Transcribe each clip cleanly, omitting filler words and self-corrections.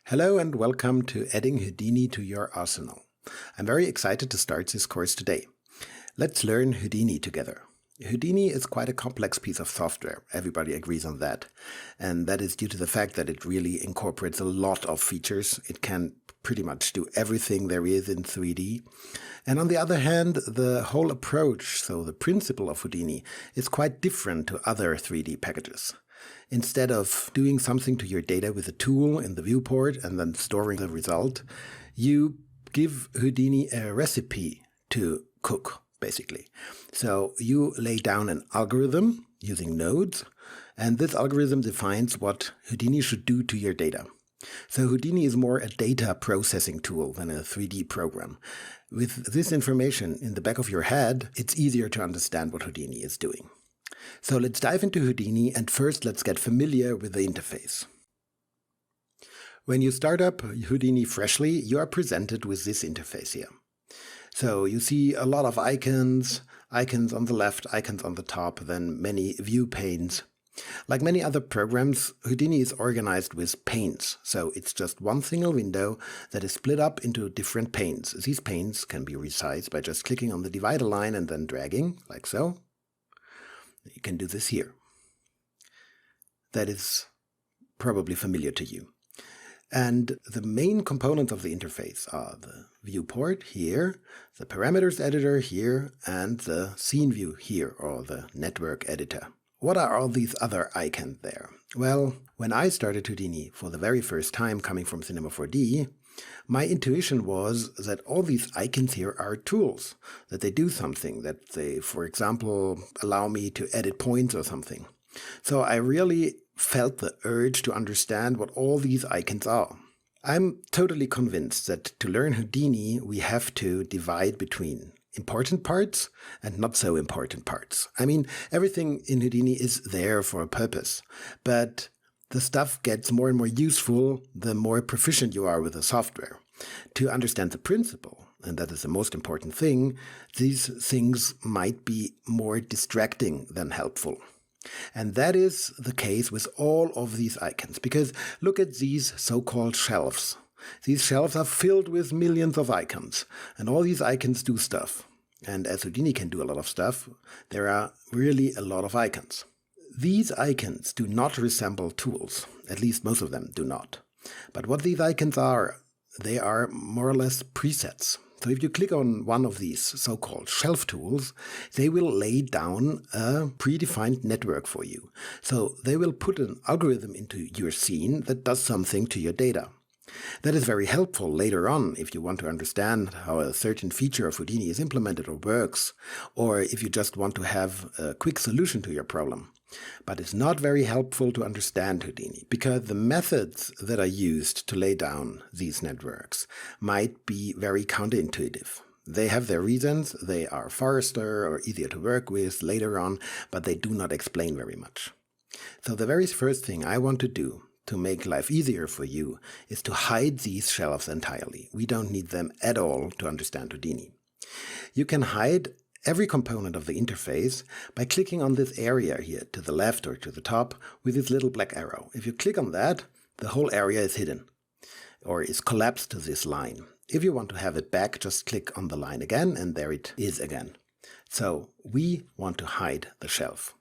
Hello and welcome to Adding Houdini to your arsenal. I'm very excited to start this course today. Let's learn Houdini together. Houdini is quite a complex piece of software, everybody agrees on that. And that is due to the fact that it really incorporates a lot of features. It can pretty much do everything there is in 3D. And on the other hand, the whole approach, so the principle of Houdini, is quite different to other 3D packages. Instead of doing something to your data with a tool in the viewport and then storing the result, you give Houdini a recipe to cook, basically. So you lay down an algorithm using nodes, and this algorithm defines what Houdini should do to your data. So Houdini is more a data processing tool than a 3D program. With this information in the back of your head, it's easier to understand what Houdini is doing. So let's dive into Houdini, and first let's get familiar with the interface. When you start up Houdini freshly, you are presented with this interface here. So you see a lot of icons on the left, icons on the top, then many view panes. Like many other programs, Houdini is organized with panes, so it's just one single window that is split up into different panes. These panes can be resized by just clicking on the divider line and then dragging, like so. You can do this here. That is probably familiar to you. And the main components of the interface are the viewport here, the parameters editor here, and the scene view here, or the network editor. What are all these other icons there? Well, when I started Houdini for the very first time coming from Cinema 4D, my intuition was that all these icons here are tools, that they do something, that they, for example, allow me to edit points or something. So I really felt the urge to understand what all these icons are. I'm totally convinced that to learn Houdini, we have to divide between important parts and not so important parts. I mean, everything in Houdini is there for a purpose, but the stuff gets more and more useful the more proficient you are with the software. To understand the principle, and that is the most important thing, these things might be more distracting than helpful. And that is the case with all of these icons, because look at these so-called shelves. These shelves are filled with millions of icons, and all these icons do stuff. And as Houdini can do a lot of stuff, there are really a lot of icons. These icons do not resemble tools, at least most of them do not. But what these icons are, they are more or less presets. So if you click on one of these so-called shelf tools, they will lay down a predefined network for you. So they will put an algorithm into your scene that does something to your data. That is very helpful later on if you want to understand how a certain feature of Houdini is implemented or works, or if you just want to have a quick solution to your problem. But it's not very helpful to understand Houdini, because the methods that are used to lay down these networks might be very counterintuitive. They have their reasons, they are faster or easier to work with later on, but they do not explain very much. So the very first thing I want to do to make life easier for you is to hide these shelves entirely. We don't need them at all to understand Houdini. You can hide every component of the interface by clicking on this area here to the left or to the top with this little black arrow. If you click on that, the whole area is hidden or is collapsed to this line. If you want to have it back, just click on the line again and there it is again. So we want to hide the shelf.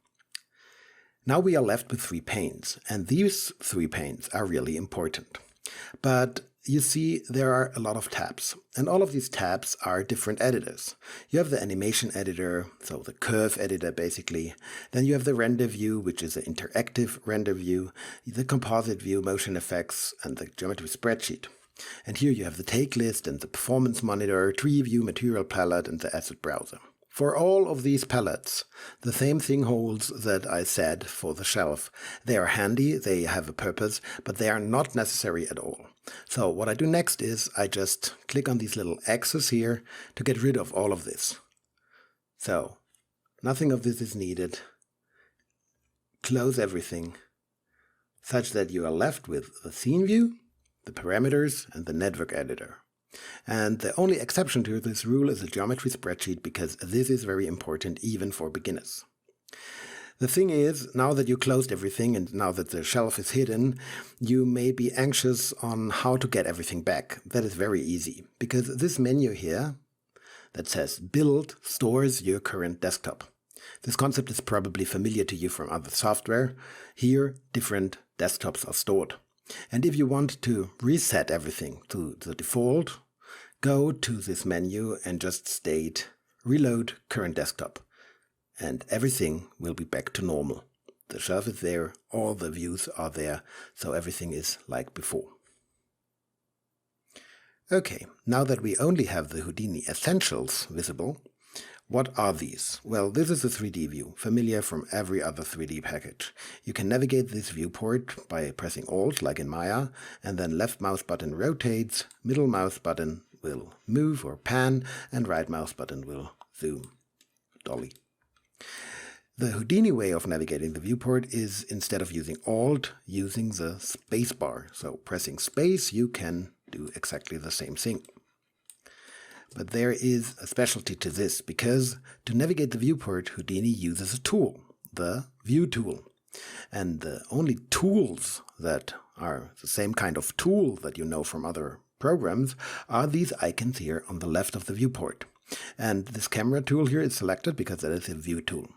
Now we are left with 3 panes, and these 3 panes are really important. But you see there are a lot of tabs, and all of these tabs are different editors. You have the animation editor, so the curve editor basically. Then you have the render view, which is an interactive render view, the composite view, motion effects, and the geometry spreadsheet. And here you have the take list and the performance monitor, tree view, material palette, and the asset browser. For all of these palettes, the same thing holds that I said for the shelf. They are handy, they have a purpose, but they are not necessary at all. So what I do next is I just click on these little X's here to get rid of all of this. So nothing of this is needed. Close everything such that you are left with the scene view, the parameters, and the network editor. And the only exception to this rule is a geometry spreadsheet, because this is very important even for beginners. The thing is, now that you closed everything and now that the shelf is hidden, you may be anxious on how to get everything back. That is very easy, because this menu here that says Build stores your current desktop. This concept is probably familiar to you from other software. Here, different desktops are stored. And if you want to reset everything to the default, go to this menu and just state Reload current desktop. And everything will be back to normal. The shelf is there, all the views are there, so everything is like before. Okay, now that we only have the Houdini Essentials visible, what are these? Well, this is a 3D view, familiar from every other 3D package. You can navigate this viewport by pressing Alt, like in Maya, and then left mouse button rotates, middle mouse button will move or pan, and right mouse button will zoom, dolly. The Houdini way of navigating the viewport is, instead of using Alt, using the space bar. So pressing space, you can do exactly the same thing. But there is a specialty to this, because to navigate the viewport, Houdini uses a tool, the View tool. And the only tools that are the same kind of tool that you know from other programs are these icons here on the left of the viewport. And this camera tool here is selected because that is a View tool.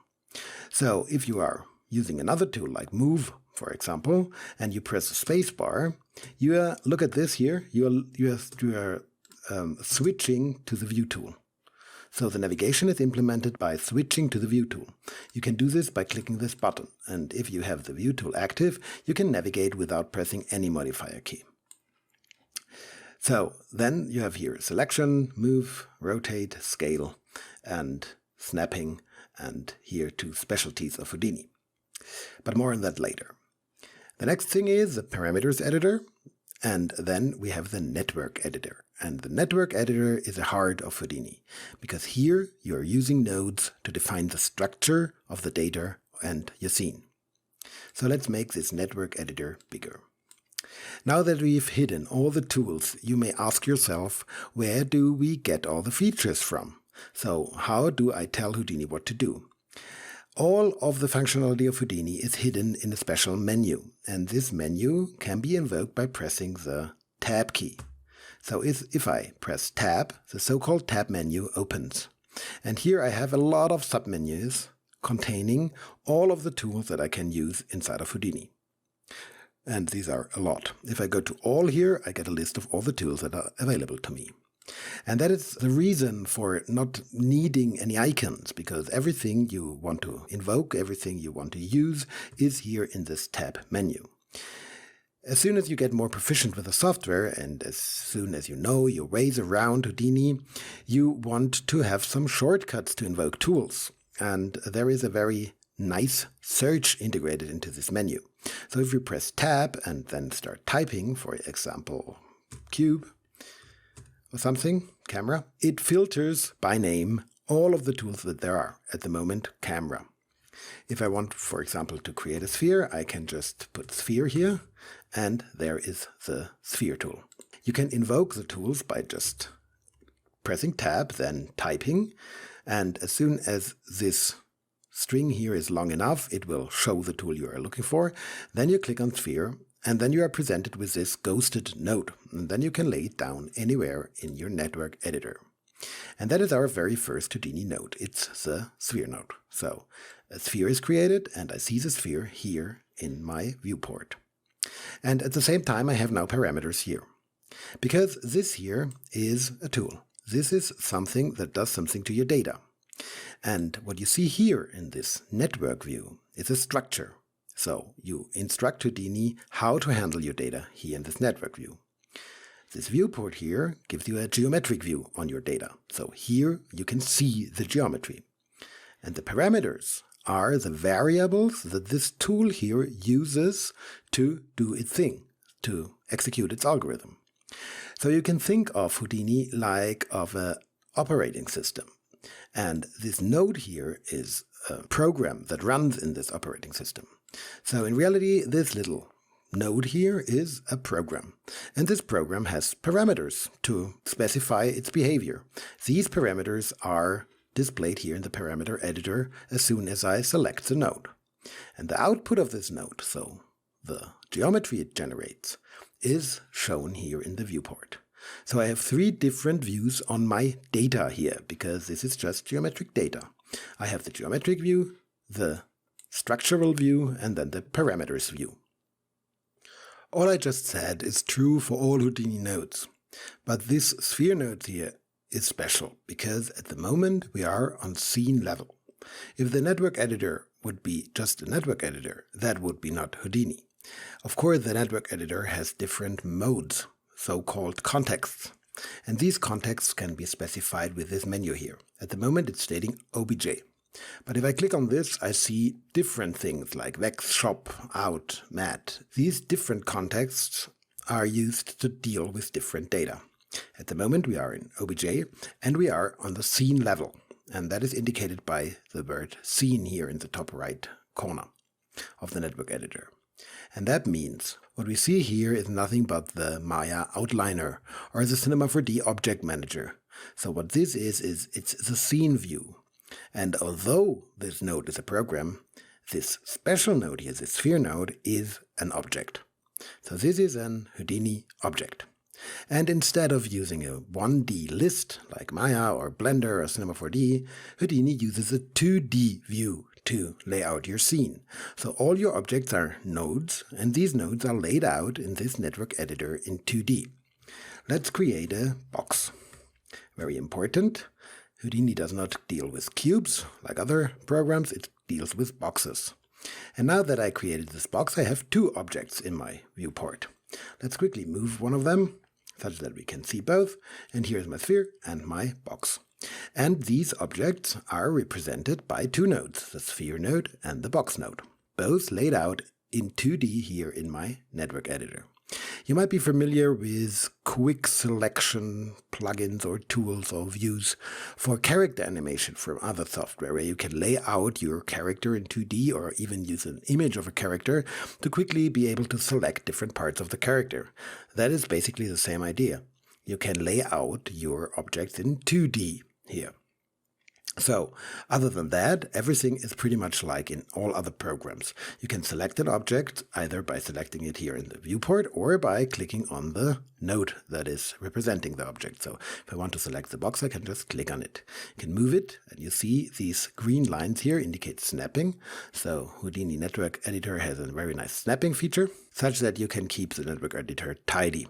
So if you are using another tool like Move, for example, and you press the space bar, you look at this here, you are switching to the View tool. So the navigation is implemented by switching to the View tool. You can do this by clicking this button, and if you have the View tool active, you can navigate without pressing any modifier key. So then you have here selection, move, rotate, scale, and snapping, and here two specialties of Houdini. But more on that later. The next thing is the parameters editor, and then we have the network editor. And the network editor is the heart of Houdini, because here you are using nodes to define the structure of the data and your scene. So let's make this network editor bigger. Now that we've hidden all the tools, you may ask yourself, where do we get all the features from? So how do I tell Houdini what to do? All of the functionality of Houdini is hidden in a special menu, and this menu can be invoked by pressing the Tab key. So if I press Tab, the so-called Tab menu opens. And here I have a lot of submenus containing all of the tools that I can use inside of Houdini. And these are a lot. If I go to All here, I get a list of all the tools that are available to me. And that is the reason for not needing any icons, because everything you want to invoke, everything you want to use is here in this Tab menu. As soon as you get more proficient with the software, and as soon as you know your ways around Houdini, you want to have some shortcuts to invoke tools. And there is a very nice search integrated into this menu. So if you press Tab and then start typing, for example, cube, or something, camera, it filters by name all of the tools that there are. At the moment, camera. If I want, for example, to create a sphere, I can just put sphere here, and there is the sphere tool. You can invoke the tools by just pressing Tab, then typing, and as soon as this string here is long enough, it will show the tool you are looking for. Then you click on sphere, and then you are presented with this ghosted node, and then you can lay it down anywhere in your network editor. And that is our very first Houdini node. It's the sphere node. So a sphere is created, and I see the sphere here in my viewport. And at the same time, I have now parameters here. Because this here is a tool. This is something that does something to your data. And what you see here in this network view is a structure. So you instruct Houdini how to handle your data here in this network view. This viewport here gives you a geometric view on your data. So here you can see the geometry. And the parameters are the variables that this tool here uses to do its thing, to execute its algorithm. So you can think of Houdini like of an operating system. And this node here is a program that runs in this operating system. So in reality, this little node here is a program. And this program has parameters to specify its behavior. These parameters are displayed here in the parameter editor as soon as I select the node. And the output of this node, so the geometry it generates, is shown here in the viewport. So I have 3 different views on my data here, because this is just geometric data. I have the geometric view, the structural view, and then the parameters view. All I just said is true for all Houdini nodes, but this sphere node here is special, because at the moment we are on scene level. If the network editor would be just a network editor, that would be not Houdini. Of course, the network editor has different modes, so-called contexts. And these contexts can be specified with this menu here. At the moment it's stating OBJ. But if I click on this, I see different things like vex, shop, out, mat. These different contexts are used to deal with different data. At the moment we are in OBJ and we are on the scene level. And that is indicated by the word scene here in the top right corner of the network editor. And that means what we see here is nothing but the Maya outliner or the Cinema 4D object manager. So what this is it's the scene view. And although this node is a program, this special node here, this sphere node, is an object. So this is an Houdini object. And instead of using a 1D list like Maya or Blender or Cinema 4D, Houdini uses a 2D view to lay out your scene. So all your objects are nodes, and these nodes are laid out in this network editor in 2D. Let's create a box. Very important. Houdini does not deal with cubes like other programs, it deals with boxes. And now that I created this box, I have 2 objects in my viewport. Let's quickly move one of them, such that we can see both. And here's my sphere and my box. And these objects are represented by 2 nodes, the sphere node and the box node, both laid out in 2D here in my network editor. You might be familiar with quick selection plugins or tools or views for character animation from other software, where you can lay out your character in 2D or even use an image of a character to quickly be able to select different parts of the character. That is basically the same idea. You can lay out your objects in 2D here. So, other than that, everything is pretty much like in all other programs. You can select an object either by selecting it here in the viewport or by clicking on the node that is representing the object. So, if I want to select the box, I can just click on it. You can move it, and you see these green lines here indicate snapping. So, Houdini Network Editor has a very nice snapping feature, such that you can keep the network editor tidy.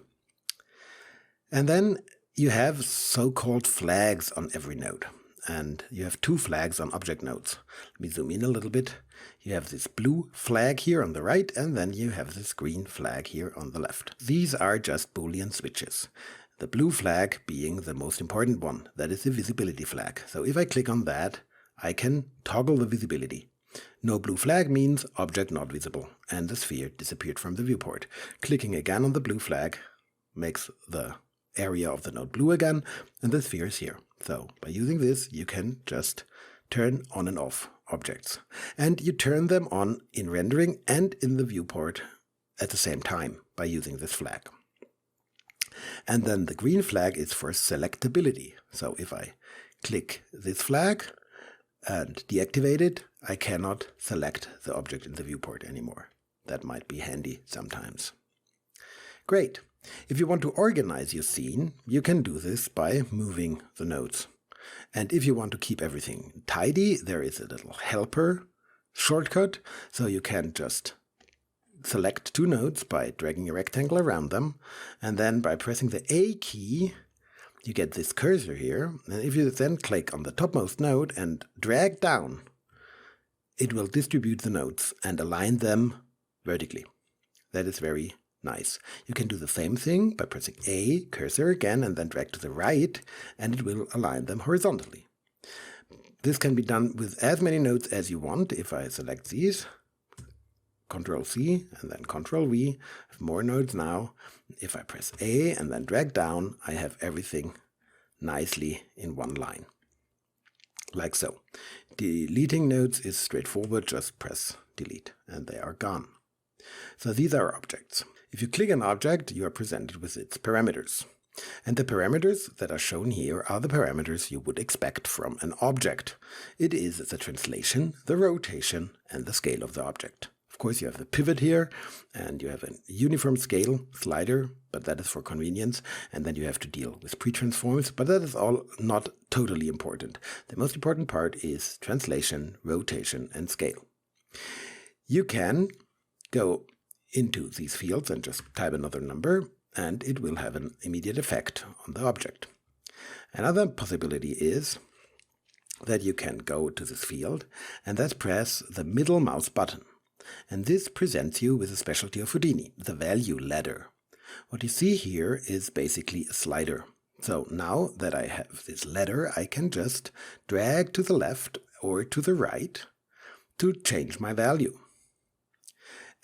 And then you have so-called flags on every node. And you have 2 flags on object nodes. Let me zoom in a little bit. You have this blue flag here on the right, and then you have this green flag here on the left. These are just Boolean switches. The blue flag being the most important one, that is the visibility flag. So if I click on that, I can toggle the visibility. No blue flag means object not visible, and the sphere disappeared from the viewport. Clicking again on the blue flag makes the area of the node blue again, and the sphere is here. So by using this, you can just turn on and off objects. And you turn them on in rendering and in the viewport at the same time by using this flag. And then the green flag is for selectability. So if I click this flag and deactivate it, I cannot select the object in the viewport anymore. That might be handy sometimes. Great. If you want to organize your scene, you can do this by moving the nodes. And if you want to keep everything tidy, there is a little helper shortcut, so you can just select 2 nodes by dragging a rectangle around them, and then by pressing the A key, you get this cursor here, and if you then click on the topmost node and drag down, it will distribute the nodes and align them vertically. That is very nice. You can do the same thing by pressing A, cursor again, and then drag to the right, and it will align them horizontally. This can be done with as many nodes as you want. If I select these, Ctrl C and then Ctrl V, I have more nodes now. If I press A and then drag down, I have everything nicely in one line. Like so. Deleting nodes is straightforward, just press delete and they are gone. So these are objects. If you click an object, you are presented with its parameters. And the parameters that are shown here are the parameters you would expect from an object. It is the translation, the rotation, and the scale of the object. Of course, you have the pivot here, and you have a uniform scale slider, but that is for convenience. And then you have to deal with pre-transforms, but that is all not totally important. The most important part is translation, rotation, and scale. You can go into these fields and just type another number, and it will have an immediate effect on the object. Another possibility is that you can go to this field and then press the middle mouse button. And this presents you with a specialty of Houdini, the value ladder. What you see here is basically a slider. So now that I have this ladder, I can just drag to the left or to the right to change my value.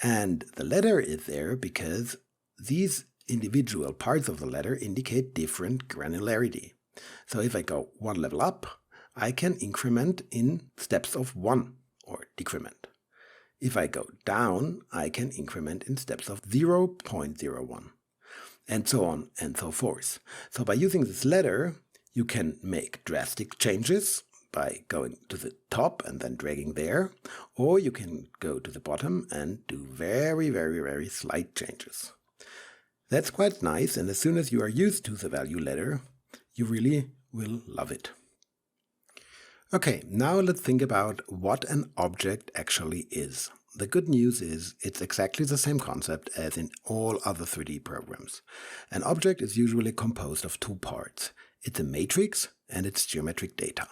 And the ladder is there because these individual parts of the ladder indicate different granularity. So if I go one level up, I can increment in steps of 1 or decrement. If I go down, I can increment in steps of 0.01, and so on and so forth. So by using this ladder, you can make drastic changes by going to the top and then dragging there, or you can go to the bottom and do very, very, very slight changes. That's quite nice, and as soon as you are used to the value ladder, you really will love it. Okay, now let's think about what an object actually is. The good news is it's exactly the same concept as in all other 3D programs. An object is usually composed of two parts. It's a matrix and its geometric data.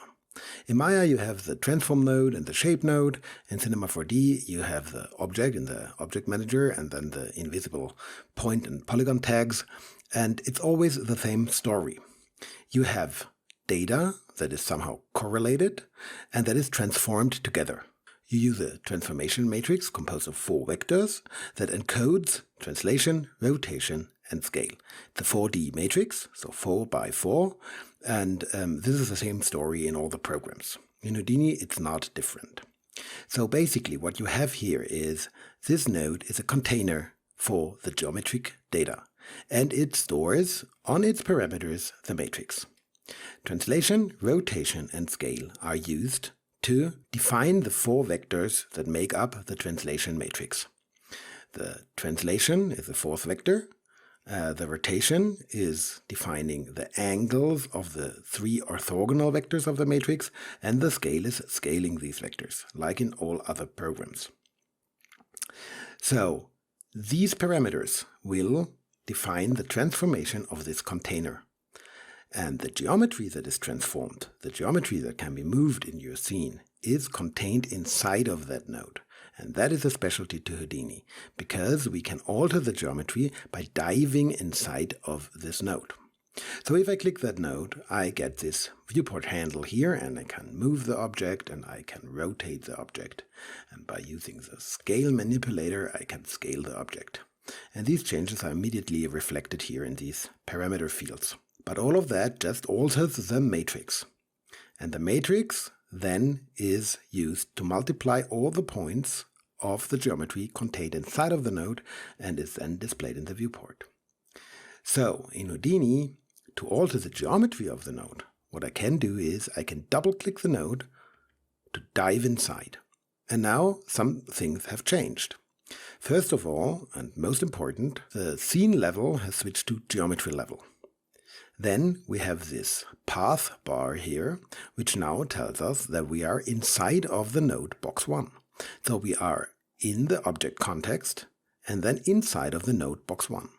In Maya you have the transform node and the shape node. In Cinema 4D you have the object in the object manager and then the invisible point and polygon tags. And it's always the same story. You have data that is somehow correlated and that is transformed together. You use a transformation matrix composed of 4 vectors that encodes translation, rotation, and scale. It's a 4D matrix, so 4 by 4, and this is the same story in all the programs. In Houdini, it's not different. So basically what you have here is this node is a container for the geometric data, and it stores on its parameters the matrix. Translation, rotation, and scale are used to define the 4 vectors that make up the translation matrix. The translation is the 4th vector. The rotation is defining the angles of the 3 orthogonal vectors of the matrix, and the scale is scaling these vectors, like in all other programs. So these parameters will define the transformation of this container. And the geometry that is transformed, the geometry that can be moved in your scene, is contained inside of that node. And that is a specialty to Houdini, because we can alter the geometry by diving inside of this node. So if I click that node, I get this viewport handle here, and I can move the object and I can rotate the object. And by using the scale manipulator, I can scale the object. And these changes are immediately reflected here in these parameter fields. But all of that just alters the matrix. And the matrix then is used to multiply all the points of the geometry contained inside of the node and is then displayed in the viewport. So in Houdini, to alter the geometry of the node, what I can do is I can double-click the node to dive inside. And now some things have changed. First of all, and most important, the scene level has switched to geometry level. Then we have this path bar here, which now tells us that we are inside of the node box 1. So we are in the object context and then inside of the node box 1.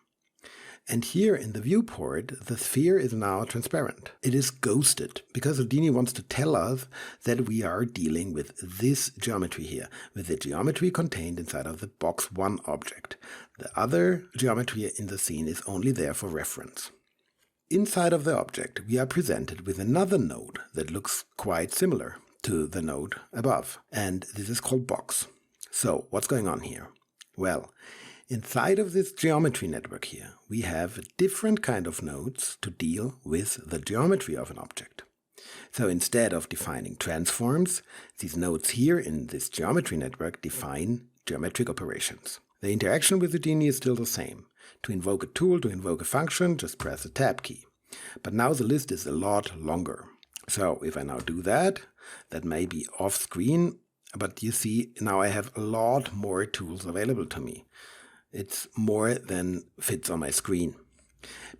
And here in the viewport, the sphere is now transparent. It is ghosted because Houdini wants to tell us that we are dealing with this geometry here, with the geometry contained inside of the box 1 object. The other geometry in the scene is only there for reference. Inside of the object, we are presented with another node that looks quite similar to the node above, and this is called box. So what's going on here? Well, inside of this geometry network here, we have a different kind of nodes to deal with the geometry of an object. So instead of defining transforms, these nodes here in this geometry network define geometric operations. The interaction with Houdini is still the same. To invoke a tool, to invoke a function, just press the Tab key. But now the list is a lot longer. So if I now do that, that may be off screen, but you see now I have a lot more tools available to me. It's more than fits on my screen.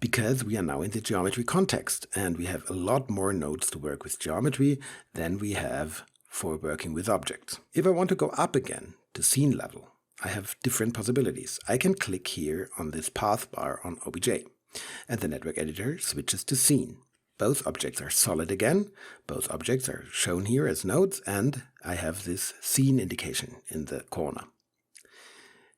Because we are now in the geometry context and we have a lot more nodes to work with geometry than we have for working with objects. If I want to go up again to scene level, I have different possibilities. I can click here on this path bar on OBJ and the network editor switches to scene. Both objects are solid again, both objects are shown here as nodes, and I have this scene indication in the corner.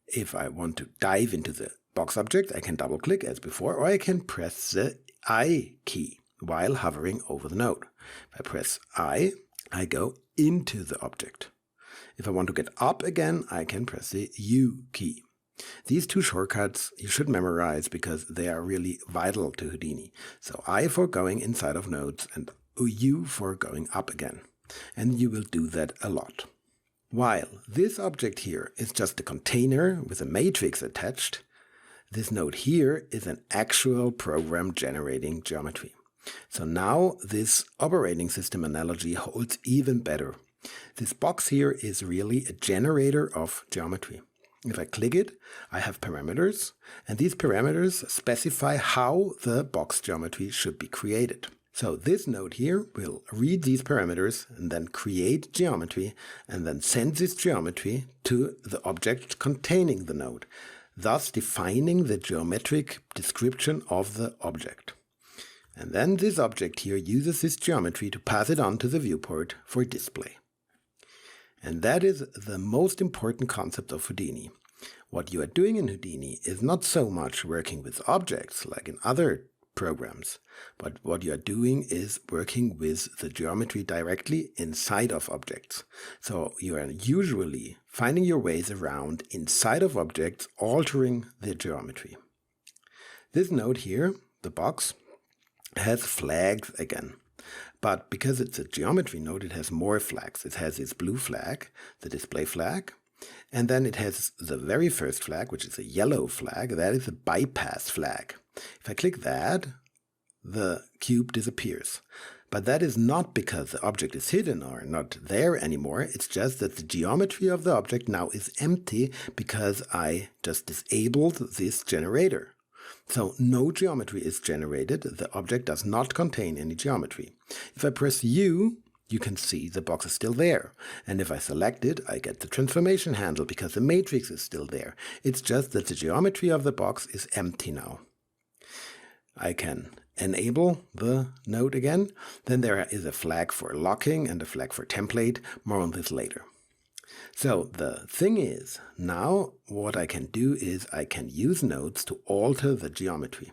If I want to dive into the box object, I can double click as before, or I can press the I key while hovering over the node. If I press I go into the object. If I want to get up again, I can press the U key. These two shortcuts you should memorize because they are really vital to Houdini. So I for going inside of nodes and U for going up again. And you will do that a lot. While this object here is just a container with a matrix attached, this node here is an actual program generating geometry. So now this operating system analogy holds even better. This box here is really a generator of geometry. If I click it, I have parameters, and these parameters specify how the box geometry should be created. So this node here will read these parameters and then create geometry and then send this geometry to the object containing the node, thus defining the geometric description of the object. And then this object here uses this geometry to pass it on to the viewport for display. And that is the most important concept of Houdini. What you are doing in Houdini is not so much working with objects like in other programs, but what you are doing is working with the geometry directly inside of objects. So you are usually finding your ways around inside of objects, altering the geometry. This node here, the box, has flags again. But because it's a geometry node, it has more flags. It has this blue flag, the display flag, and then it has the very first flag, which is a yellow flag. That is a bypass flag. If I click that, the cube disappears. But that is not because the object is hidden or not there anymore. It's just that the geometry of the object now is empty because I just disabled this generator. So no geometry is generated. The object does not contain any geometry. If I press U, you can see the box is still there. And if I select it, I get the transformation handle because the matrix is still there. It's just that the geometry of the box is empty now. I can enable the node again. Then there is a flag for locking and a flag for template. More on this later. So the thing is, now what I can do is I can use nodes to alter the geometry.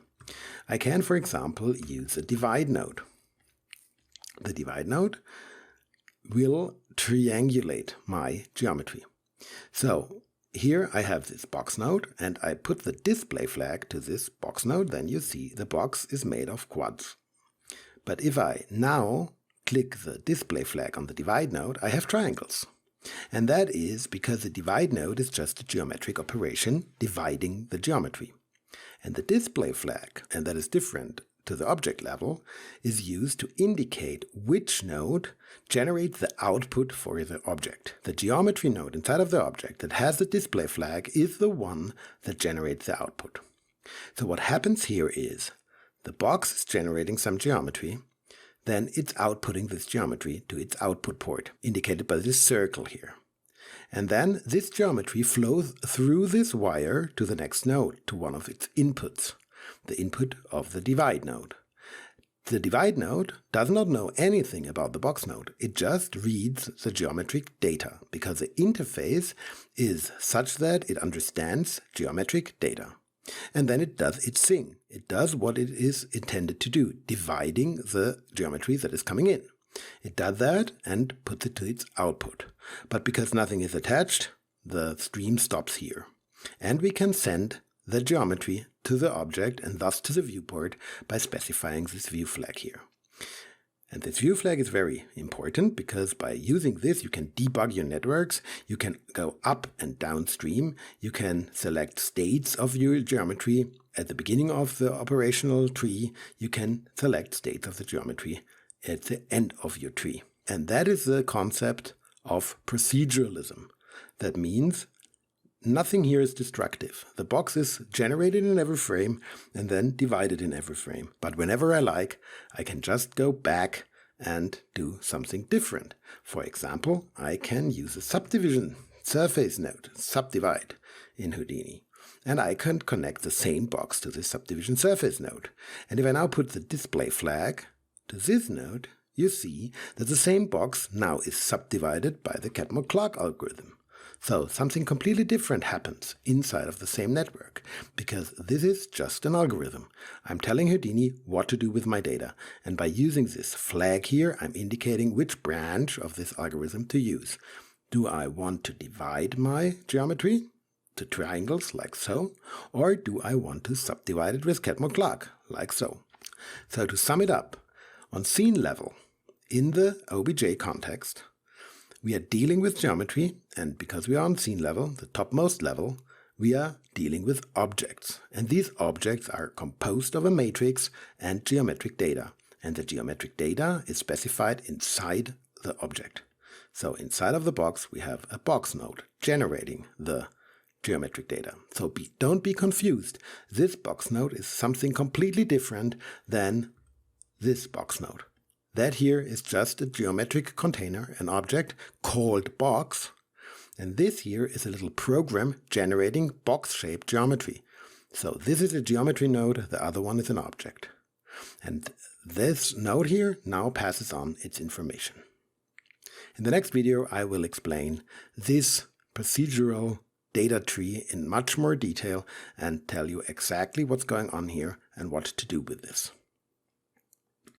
I can, for example, use a divide node. The divide node will triangulate my geometry. So here I have this box node and I put the display flag to this box node, then you see the box is made of quads. But if I now click the display flag on the divide node, I have triangles. And that is because the divide node is just a geometric operation dividing the geometry. And the display flag, and that is different to the object level, is used to indicate which node generates the output for the object. The geometry node inside of the object that has the display flag is the one that generates the output. So what happens here is the box is generating some geometry, then it's outputting this geometry to its output port, indicated by this circle here. And then this geometry flows through this wire to the next node, to one of its inputs, the input of the divide node. The divide node does not know anything about the box node. It just reads the geometric data, because the interface is such that it understands geometric data. And then it does its thing. It does what it is intended to do, dividing the geometry that is coming in. It does that and puts it to its output. But because nothing is attached, the stream stops here. And we can send the geometry to the object and thus to the viewport by specifying this view flag here. And this view flag is very important because by using this you can debug your networks, you can go up and downstream, you can select states of your geometry. At the beginning of the operational tree, you can select states of the geometry at the end of your tree. And that is the concept of proceduralism. That means nothing here is destructive. The box is generated in every frame and then divided in every frame. But whenever I like, I can just go back and do something different. For example, I can use a subdivision surface node, subdivide, in Houdini. And I can connect the same box to this subdivision surface node. And if I now put the display flag to this node, you see that the same box now is subdivided by the Catmull clock algorithm. So something completely different happens inside of the same network, because this is just an algorithm. I'm telling Houdini what to do with my data, and by using this flag here, I'm indicating which branch of this algorithm to use. Do I want to divide my geometry to triangles, like so, or do I want to subdivide it with Catmull clock, like so? So to sum it up, on scene level, in the OBJ context, we are dealing with geometry, and because we are on scene level, the topmost level, we are dealing with objects. And these objects are composed of a matrix and geometric data. And the geometric data is specified inside the object. So inside of the box, we have a box node generating the geometric data. So don't be confused. This box node is something completely different than this box node. That here is just a geometric container, an object called box. And this here is a little program generating box-shaped geometry. So this is a geometry node, the other one is an object. And this node here now passes on its information. In the next video, I will explain this procedural data tree in much more detail and tell you exactly what's going on here and what to do with this.